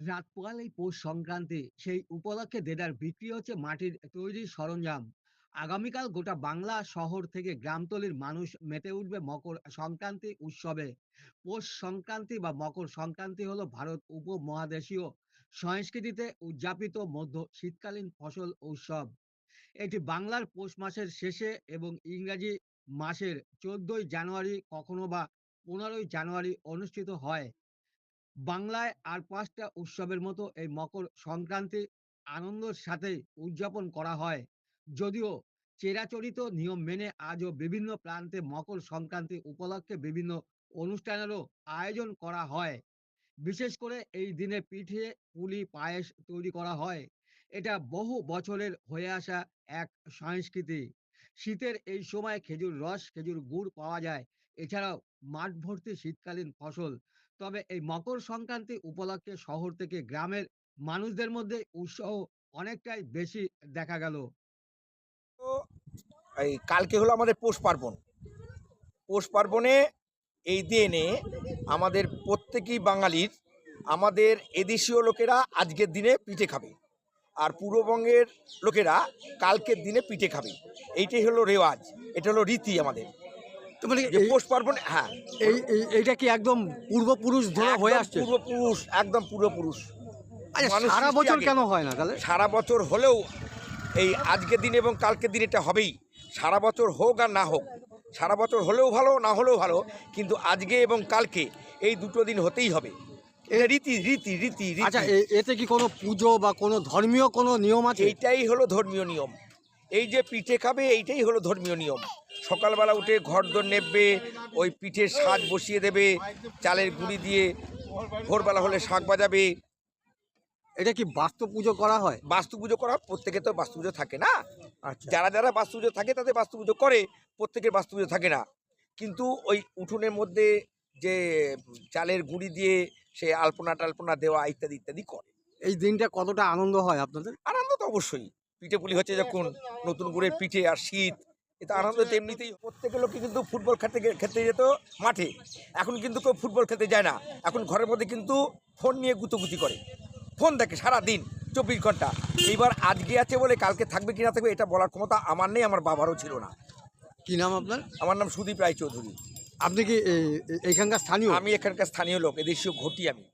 রাত পোহালেই পৌষ সংক্রান্তি। সেই উপলক্ষে দেদার বিক্রি হচ্ছে মাটির তৈরি সরঞ্জাম। আগামীকাল গোটা বাংলা শহর থেকে গ্রামতলির মানুষ মেতে উঠবে মকর সংক্রান্তি উৎসবে। পৌষ সংক্রান্তি বা মকর সংক্রান্তি হলো ভারত উপমহাদেশীয় সংস্কৃতিতে উদযাপিত মধ্য শীতকালীন ফসল উৎসব। এটি বাংলার পৌষ মাসের শেষে এবং ইংরাজি মাসের ১৪ই জানুয়ারি কখনো বা ১৫ই জানুয়ারি অনুষ্ঠিত হয়। বাংলায় আর ৫ টা উৎসবের মতো এই মকর সংক্রান্তি আনন্দের সাথেই উদযাপন করা হয়। যদিও চিরাচরিত নিয়ম মেনে আজও বিভিন্ন প্রান্তে মকর সংক্রান্তি উপলক্ষে বিভিন্ন অনুষ্ঠানেরও আয়োজন করা হয়। বিশেষ করে এই দিনে পিঠে, পুলি, পায়েস তৈরি করা হয়। এটা বহু বছরের হয়ে আসা এক সংস্কৃতি। শীতের এই সময় খেজুর রস, খেজুর গুড় পাওয়া যায়। এছাড়াও মাঠ ভর্তি শীতকালীন ফসল। তবে এই মকর সংক্রান্তি উপলক্ষে শহর থেকে গ্রামের মানুষদের মধ্যে উৎসাহ অনেকটাই বেশি দেখা গেল। তো এই কালকে হলো আমাদের পৌষ পার্বণ। পৌষ পার্বণে এই দিনে আমাদের প্রত্যেকেই বাঙালির, আমাদের এদেশীয় লোকেরা আজকের দিনে পিঠে খাবে, আর পূর্ববঙ্গের লোকেরা কালকের দিনে পিঠে খাবে। এইটাই হলো রেওয়াজ, এটা হলো রীতি আমাদের। তো মানে যে পৌষ পার্বণ, হ্যাঁ, এইটা কি একদম পূর্বপুরুষ ধরে হয়ে একদম আসছে? পূর্বপুরুষ, একদম পূর্বপুরুষ। আচ্ছা, মানুষ সারা সৃষ্টি বছর আগে। কেন হয় না তাহলে? সারা বছর হলেও এই আজকের দিন এবং কালকের দিন এটা হবেই। সারা বছর হোক আর না হোক, সারা বছর হলেও ভালো, না হলেও ভালো, কিন্তু আজকে এবং কালকে এই দুটো দিন হতেই হবে। এটা রীতি রীতি রীতি আচ্ছা, রীতি। এতে কি কোনো পুজো বা কোনো ধর্মীয় কোনো নিয়ম আছে? এইটাই হলো ধর্মীয় নিয়ম। এই যে পিঠে খাবে, এইটাই হলো ধর্মীয় নিয়ম। সকালবেলা উঠে ঘরদোর নেববে, ওই পিঠের সাজ বসিয়ে দেবে চালের গুঁড়ি দিয়ে, ভোরবেলা হলে শাঁখ বাজাবে। এটা কি বাস্তু পুজো করা হয়? বাস্তু পুজো করা, প্রত্যেকে তো বাস্তু পুজো থাকে না। আচ্ছা। যারা যারা বাস্তু পুজো থাকে তাদের বাস্তু পুজো করে, প্রত্যেকের বাস্তু পুজো থাকে না। কিন্তু ওই উঠোনের মধ্যে যে চালের গুঁড়ি দিয়ে সে আলপনা টালপনা দেওয়া ইত্যাদি ইত্যাদি করে। এই দিনটা কতটা আনন্দ হয় আপনাদের? আনন্দ তো অবশ্যই। পিঠে পুলি হচ্ছে যখন, নতুন গুড়ের পিঠে আর শীত, এটা আনন্দ তো এমনিতেই। প্রত্যেকের লোককে কিন্তু ফুটবল খেলতে যেত মাঠে, এখন কিন্তু কেউ ফুটবল খেলতে যায় না। এখন ঘরের মধ্যে কিন্তু ফোন নিয়ে গুতোগুতি করে, ফোন দেখে সারাদিন 24 ঘন্টা। এইবার আজকে আছে বলে কালকে থাকবে কি না থাকবে এটা বলার ক্ষমতা আমার নেই, আমার বাবারও ছিল না। কি নাম আপনার? আমার নাম সুদীপ রায়চৌধুরী। আপনি কি এইখানকার স্থানীয়? আমি এখানকার স্থানীয় লোক, এদেশীয় ঘটি আমি।